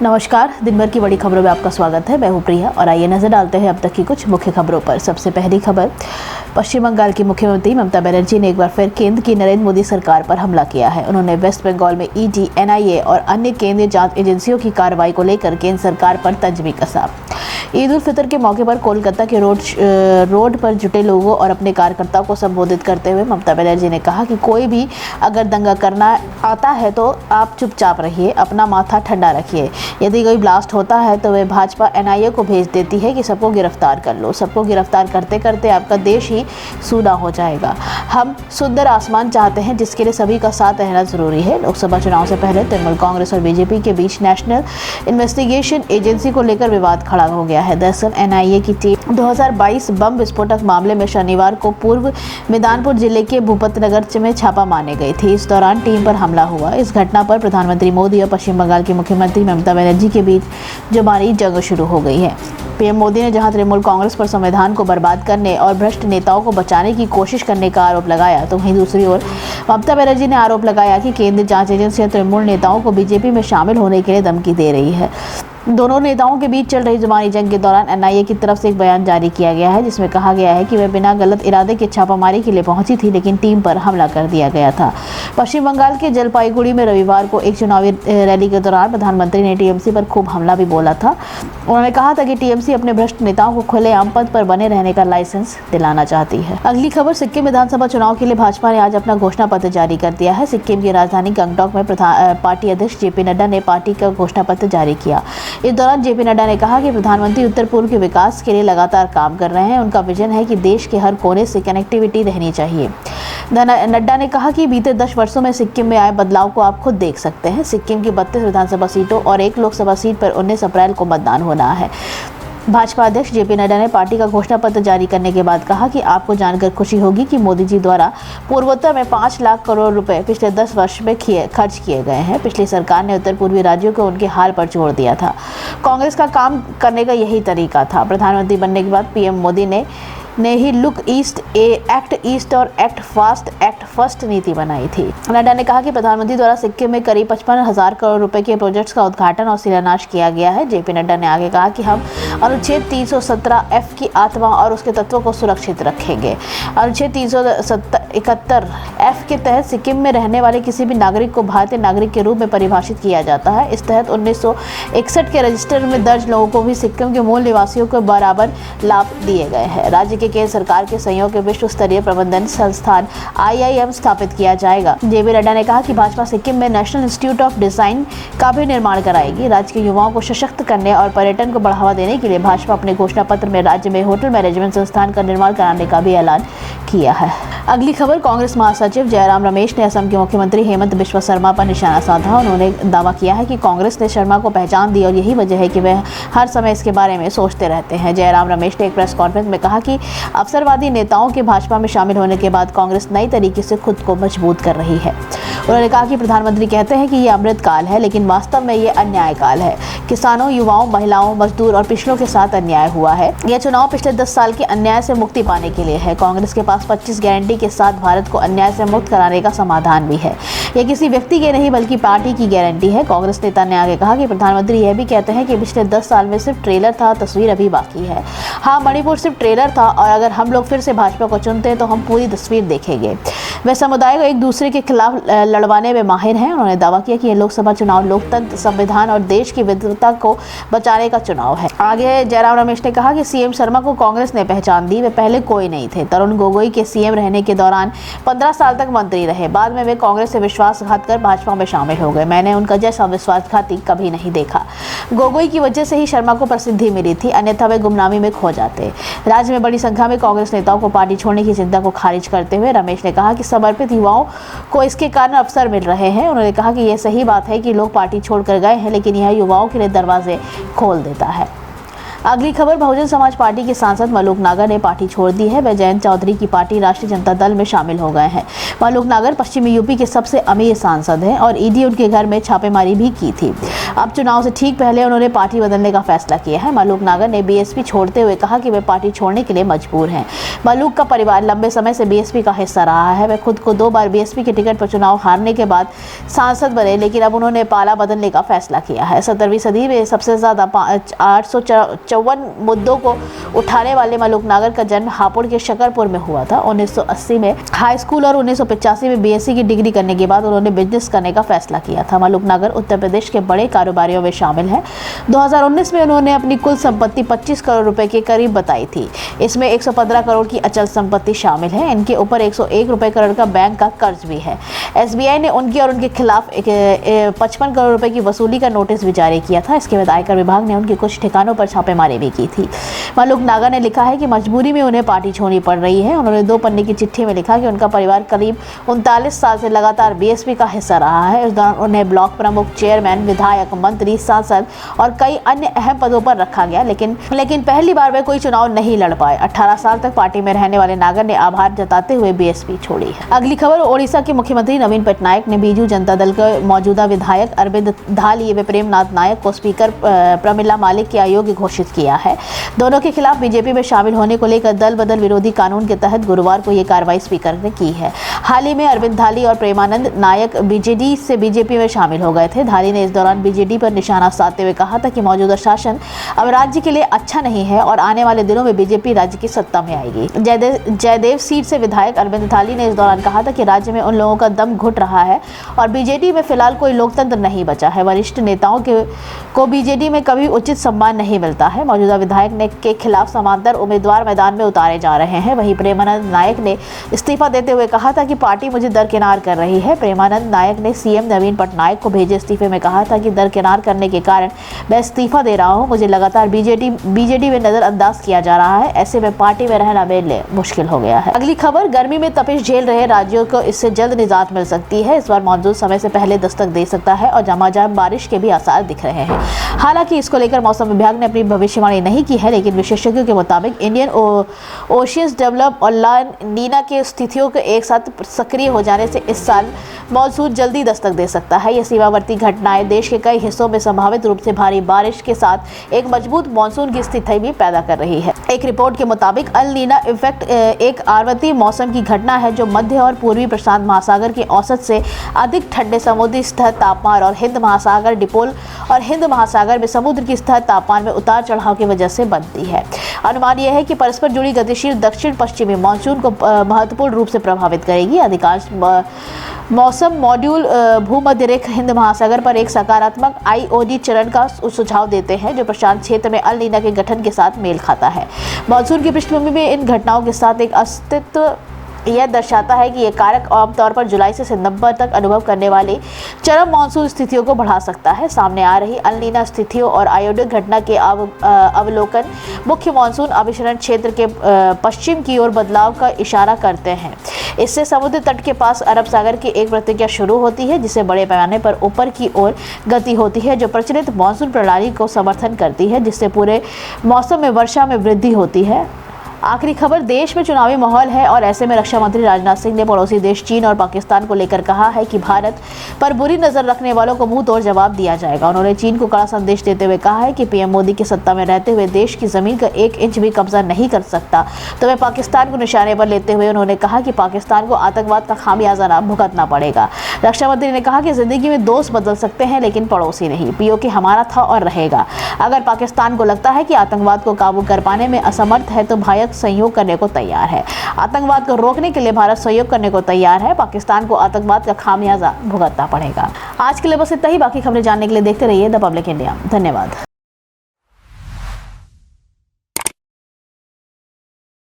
नमस्कार, दिन भर की बड़ी खबरों में आपका स्वागत है। मैं हूं प्रिया और आइए नजर डालते हैं अब तक की कुछ मुख्य खबरों पर। सबसे पहली खबर, पश्चिम बंगाल की मुख्यमंत्री ममता बनर्जी ने एक बार फिर केंद्र की नरेंद्र मोदी सरकार पर हमला किया है। उन्होंने वेस्ट बंगाल में ईडी, एनआईए और अन्य केंद्रीय जांच एजेंसियों की कार्रवाई को लेकर केंद्र सरकार पर तंज भी कसा। ईद उल फितर के मौके पर कोलकाता के रोड पर जुटे लोगों और अपने कार्यकर्ताओं को संबोधित करते हुए ममता बनर्जी ने कहा कि कोई भी अगर दंगा करना आता है तो आप चुपचाप रहिए, अपना माथा ठंडा रखिए। यदि कोई ब्लास्ट होता है तो वे भाजपा एनआईए को भेज देती है कि सबको गिरफ्तार कर लो। सबको गिरफ्तार करते करते आपका देश ही सूना हो जाएगा। हम सुंदर आसमान चाहते हैं जिसके लिए सभी का साथ रहना जरूरी है। लोकसभा चुनाव से पहले तृणमूल कांग्रेस और बीजेपी के बीच नेशनल इन्वेस्टिगेशन एजेंसी को लेकर विवाद खड़ा हो गया है। दरअसल एनआईए की टीम 2022 बम विस्फोटक मामले में शनिवार को पूर्व मिदनापुर जिले के भूपतनगर में छापा मारने गई थी। इस दौरान टीम पर हमला हुआ। इस घटना पर प्रधानमंत्री मोदी और पश्चिम बंगाल की मुख्यमंत्री ममता बनर्जी के बीच जुबानी जंग शुरू हो गई है। पीएम मोदी ने जहां तृणमूल कांग्रेस पर संविधान को बर्बाद करने और भ्रष्ट नेताओं को बचाने की कोशिश करने का आरोप लगाया, तो वहीं दूसरी ओर ममता बनर्जी ने आरोप लगाया कि केंद्रीय जांच एजेंसी तृणमूल नेताओं को बीजेपी में शामिल होने के लिए धमकी दे रही है। दोनों नेताओं के बीच चल रही जुबानी जंग के दौरान एनआईए की तरफ से एक बयान जारी किया गया है, जिसमें कहा गया है कि वह बिना गलत इरादे के छापामारी के लिए पहुंची थी, लेकिन टीम पर हमला कर दिया गया था। पश्चिम बंगाल के जलपाईगुड़ी में रविवार को एक चुनावी रैली के दौरान प्रधानमंत्री ने टीएमसी पर खूब हमला भी बोला था। उन्होंने कहा था कि टीएमसी अपने भ्रष्ट नेताओं को खुलेआम पद पर बने रहने का लाइसेंस दिलाना चाहती है। अगली खबर, सिक्किम विधानसभा चुनाव के लिए भाजपा ने आज अपना घोषणा पत्र जारी कर दिया है। सिक्किम की राजधानी गंगटोक में पार्टी अध्यक्ष जेपी नड्डा ने पार्टी का घोषणा पत्र जारी किया। इस दौरान जेपी नड्डा ने कहा कि प्रधानमंत्री उत्तर पूर्व के विकास के लिए लगातार काम कर रहे हैं। उनका विजन है कि देश के हर कोने से कनेक्टिविटी रहनी चाहिए। नड्डा ने कहा कि बीते 10 वर्षों में सिक्किम में आए बदलाव को आप खुद देख सकते हैं। सिक्किम की 32 विधानसभा सीटों और 1 लोकसभा सीट पर 19 अप्रैल को मतदान होना है। भाजपा अध्यक्ष जेपी नड्डा ने पार्टी का घोषणा पत्र जारी करने के बाद कहा कि आपको जानकर खुशी होगी कि मोदी जी द्वारा पूर्वोत्तर में 5 लाख करोड़ रुपए पिछले 10 वर्ष में खर्च किए गए हैं। पिछली सरकार ने उत्तर पूर्वी राज्यों को उनके हाल पर छोड़ दिया था। कांग्रेस का काम करने का यही तरीका था। प्रधानमंत्री बनने के बाद पीएम मोदी ने ही लुक ईस्ट, एक्ट ईस्ट और एक्ट फर्स्ट नीति बनाई थी। नड्डा ने कहा कि प्रधानमंत्री द्वारा सिक्किम में करीब 55,000 करोड़ रुपए के प्रोजेक्ट्स का उद्घाटन और शिलान्यास किया गया है। जेपी नड्डा ने आगे कहा कि हम अनुच्छेद 317F की आत्मा और उसके तत्वों को सुरक्षित रखेंगे। अनुच्छेद 371F के तहत सिक्किम में रहने वाले किसी भी नागरिक को भारतीय नागरिक के रूप में परिभाषित किया जाता है। इस तहत 1961 के रजिस्टर में दर्ज लोगों को भी सिक्किम के मूल निवासियों को बराबर लाभ दिए गए हैं। राज्य के केंद्र सरकार के सहयोग के विश्व स्तरीय प्रबंधन संस्थान IIM स्थापित किया जाएगा। जेपी नड्डा ने कहा कि भाजपा सिक्किम में नेशनल इंस्टीट्यूट ऑफ डिजाइन का भी निर्माण कराएगी। राज्य के युवाओं को सशक्त करने और पर्यटन को बढ़ावा देने के लिए भाजपा अपने घोषणा पत्र में राज्य में होटल मैनेजमेंट संस्थान का निर्माण कराने का भी ऐलान किया है। अगली खबर, कांग्रेस महासचिव जयराम रमेश ने असम के मुख्यमंत्री हेमंत बिस्वा शर्मा पर निशाना साधा। उन्होंने दावा किया है कि कांग्रेस ने शर्मा को पहचान दी और यही वजह है कि वह हर समय इसके बारे में सोचते रहते हैं। जयराम रमेश ने एक प्रेस कॉन्फ्रेंस में कहा कि अवसरवादी नेताओं के भाजपा में शामिल होने के बाद कांग्रेस नई तरीके से खुद को मजबूत कर रही है। उन्होंने कहा कि प्रधानमंत्री कहते हैं कि ये अमृत काल है, लेकिन वास्तव में ये अन्याय काल है। किसानों, युवाओं, महिलाओं, मजदूर और पिछड़ों के साथ अन्याय हुआ है। यह चुनाव पिछले 10 साल के अन्याय से मुक्ति पाने के लिए है। कांग्रेस के पास 25 गारंटी के साथ भारत को अन्याय से मुक्त कराने का समाधान भी है। यह किसी व्यक्ति के नहीं बल्कि पार्टी की गारंटी है। कांग्रेस नेता ने आगे कहा कि प्रधानमंत्री यह भी कहते हैं कि पिछले 10 साल में सिर्फ ट्रेलर था, तस्वीर अभी बाकी है। हाँ, मणिपुर सिर्फ ट्रेलर था और अगर हम लोग फिर से भाजपा को चुनते हैं तो हम पूरी तस्वीर देखेंगे। वे समुदाय को एक दूसरे के खिलाफ लड़वाने में माहिर हैं। उन्होंने दावा किया कि यह लोकसभा चुनाव लोकतंत्र, संविधान और देश की विविधता को बचाने का चुनाव है। आगे जयराम रमेश ने कहा कि सीएम शर्मा को कांग्रेस ने पहचान दी। वे पहले कोई नहीं थे। तरुण गोगोई के सीएम रहने के दौरान 15 साल तक मंत्री रहे। बाद में वे कांग्रेस से विश्वासघात कर भाजपा में शामिल हो गए। मैंने उनका जैसा विश्वासघाती कभी नहीं देखा। गोगोई की वजह से ही शर्मा को प्रसिद्धि मिली थी, अन्यथा वे गुमनामी में खो जाते। राज्य में बड़ी संख्या में कांग्रेस नेताओं को पार्टी छोड़ने की चिंता को खारिज करते हुए रमेश ने कहा कि समर्पित युवाओं को इसके कारण अवसर मिल रहे हैं। उन्होंने कहा कि यह सही बात है कि लोग पार्टी छोड़कर गए हैं, लेकिन यह युवाओं के लिए दरवाजे खोल देता है। अगली खबर, बहुजन समाज पार्टी के सांसद मलूक नागर ने पार्टी छोड़ दी है। वे जयंत चौधरी की पार्टी राष्ट्रीय जनता दल में शामिल हो गए हैं। मलूक नागर पश्चिमी यूपी के सबसे अमीर सांसद हैं और ईडी उनके घर में छापेमारी भी की थी। अब चुनाव से ठीक पहले उन्होंने पार्टी बदलने का फैसला किया है। मलूक नागर ने बीएसपी छोड़ते हुए कहा कि वे पार्टी छोड़ने के लिए मजबूर हैं। मलूक का परिवार लंबे समय से बीएसपी का हिस्सा रहा है। वे खुद को 2 बार बीएसपी के टिकट पर चुनाव हारने के बाद सांसद बने, लेकिन अब उन्होंने पाला बदलने का फैसला किया है। 17वीं सदी में सबसे ज्यादा 854 मुद्दों को उठाने वाले मलूक नागर का जन्म हापुड़ के शकरपुर में हुआ था। 1980 में हाई स्कूल और 1985 में बीएससी की डिग्री करने के बाद उन्होंने बिजनेस करने का फैसला किया था। मलूक नागर उत्तर प्रदेश के बड़े कारोबारियों में शामिल हैं। 2019 में उन्होंने अपनी कुल संपत्ति 25 करोड़ रुपए के करीब बताई थी। इसमें 115 करोड़ की अचल संपत्ति शामिल है। इनके ऊपर 101 रुपए करोड़ का बैंक का कर्ज भी है। एसबीआई ने उनकी और उनके खिलाफ 55 करोड़ रुपए की वसूली का नोटिस भी जारी किया था। इसके बाद आयकर विभाग ने उनके कुछ ठिकानों पर छापेमारी भी की थी। मलूक नागर ने लिखा है कि मजबूरी में उन्हें पार्टी छोड़नी पड़ रही है। उन्होंने 2 पन्ने की चिट्ठी में लिखा कि उनका परिवार करीब 39 साल से लगातार बीएसपी का हिस्सा रहा है। इस दौरान उन्हें ब्लॉक प्रमुख, चेयरमैन, विधायक, मंत्री, सांसद और कई अन्य अहम पदों पर रखा गया, लेकिन पहली बार वे कोई चुनाव नहीं लड़ पाए। 18 साल तक पार्टी में रहने वाले नागर ने आभार जताते हुए बीएसपी छोड़ी है। अगली खबर, ओडिशा के मुख्यमंत्री नवीन पटनायक ने बीजू जनता दल के मौजूदा विधायक अरविंद धाली व प्रेमनाथ नायक को स्पीकर प्रमिला मालिक के अयोग्य घोषित किया है। दोनों के खिलाफ बीजेपी में शामिल होने को लेकर दल बदल विरोधी कानून के तहत गुरुवार को यह कार्रवाई स्पीकर ने की है। हाल ही में अरविंद धाली और प्रेमानंद नायक बीजेडी से बीजेपी में शामिल हो गए थे। धाली ने इस दौरान बीजेडी पर निशाना साधते हुए कहा था कि मौजूदा शासन अब राज्य के लिए अच्छा नहीं है और आने वाले दिनों में बीजेपी राज्य की सत्ता में आएगी। जयदेव सीट से विधायक अरविंद धाली ने इस दौरान कहा था कि राज्य में उन लोगों का दम घुट रहा है और बीजेडी में फिलहाल कोई लोकतंत्र नहीं बचा है। वरिष्ठ नेताओं को बीजेडी में कभी उचित सम्मान नहीं मिलता है। मौजूदा विधायक के खिलाफ समांतर उम्मीदवार मैदान में उतारे जा रहे हैं। वहीं प्रेमानंद नायक ने इस्तीफा देते हुए कहा था कि पार्टी मुझे दरकिनार कर रही है। प्रेमानंद नायक ने सीएम नवीन पटनायक को भेजे इस्तीफे में कहा था कि दरकिनार करने के कारण मैं इस्तीफा दे रहा हूं। मुझे लगातार बीजेडी में नजरअंदाज किया जा रहा है। ऐसे में पार्टी में रहना मेरे लिए मुश्किल हो गया है। अगली खबर, गर्मी में तपिश झेल रहे राज्यों को इससे जल्द निजात मिल सकती है। इस बार मॉनसून समय से पहले दस्तक दे सकता है और झमाझम बारिश के भी आसार दिख रहे हैं। हालांकि इसको लेकर मौसम विभाग ने अपनी भविष्यवाणी नहीं की है, लेकिन विशेषज्ञों के मुताबिक इंडियन ओशियंस डेवलप और ला नीना के स्थितियों के एक साथ सक्रिय हो जाने से इस साल मॉनसून जल्दी दस्तक दे सकता है। ये सीमावर्ती घटनाएं देश के कई हिस्सों में संभावित रूप से भारी बारिश के साथ एक मजबूत मॉनसून की स्थिति भी पैदा कर रही है। एक रिपोर्ट के मुताबिक अल नीना इफेक्ट एक आवर्ती मौसम की घटना है जो मध्य और पूर्वी प्रशांत महासागर के औसत से अधिक ठंडे समुद्री सतह तापमान और हिंद महासागर डिपोल और हिंद महासागर में समुद्र की सतह तापमान में उतार चढ़ाव की वजह से बनती है। अनुमान यह है कि परस्पर जुड़ी गतिशील दक्षिण पश्चिमी मॉनसून को महत्वपूर्ण रूप से प्रभावित करेगी। अधिकांश मौसम मॉड्यूल भूमध्य रेखा हिंद महासागर पर एक सकारात्मक आईओडी चरण का सुझाव देते हैं जो प्रशांत क्षेत्र में अल नीना के गठन के साथ मेल खाता है। मॉनसून की पृष्ठभूमि में इन घटनाओं के साथ एक अस्तित्व यह दर्शाता है कि यह कारक आमतौर पर जुलाई से सितंबर तक अनुभव करने वाली चरम मानसून स्थितियों को बढ़ा सकता है। सामने आ रही अल नीना स्थितियों और आयोडिक घटना के अवलोकन मुख्य मानसून अभिसरण क्षेत्र के पश्चिम की ओर बदलाव का इशारा करते हैं। इससे समुद्र तट के पास अरब सागर की एक प्रतिक्रिया शुरू होती है जिससे बड़े पैमाने पर ऊपर की ओर गति होती है जो प्रचलित मानसून प्रणाली को समर्थन करती है जिससे पूरे मौसम में वर्षा में वृद्धि होती है। आखिरी खबर, देश में चुनावी माहौल है और ऐसे में रक्षा मंत्री राजनाथ सिंह ने पड़ोसी देश चीन और पाकिस्तान को लेकर कहा है कि भारत पर बुरी नजर रखने वालों को मुंह तोड़ जवाब दिया जाएगा। उन्होंने चीन को कड़ा संदेश देते हुए कहा है कि पीएम मोदी की सत्ता में रहते हुए देश की जमीन का 1 इंच भी कब्जा नहीं कर सकता। तो वह पाकिस्तान को निशाने पर लेते हुए उन्होंने कहा कि पाकिस्तान को आतंकवाद का खामियाजा भुगतना पड़ेगा। रक्षा मंत्री ने कहा कि जिंदगी में दोस्त बदल सकते हैं लेकिन पड़ोसी नहीं। पीओके हमारा था और रहेगा। अगर पाकिस्तान को लगता है कि आतंकवाद को काबू कर पाने में असमर्थ है तो भारत सहयोग करने को तैयार है। आतंकवाद को रोकने के लिए भारत सहयोग करने को तैयार है। पाकिस्तान को आतंकवाद का खामियाजा भुगतना पड़ेगा। आज के लिए बस इतना ही। बाकी खबरें जानने के लिए देखते रहिए द पब्लिक इंडिया। धन्यवाद।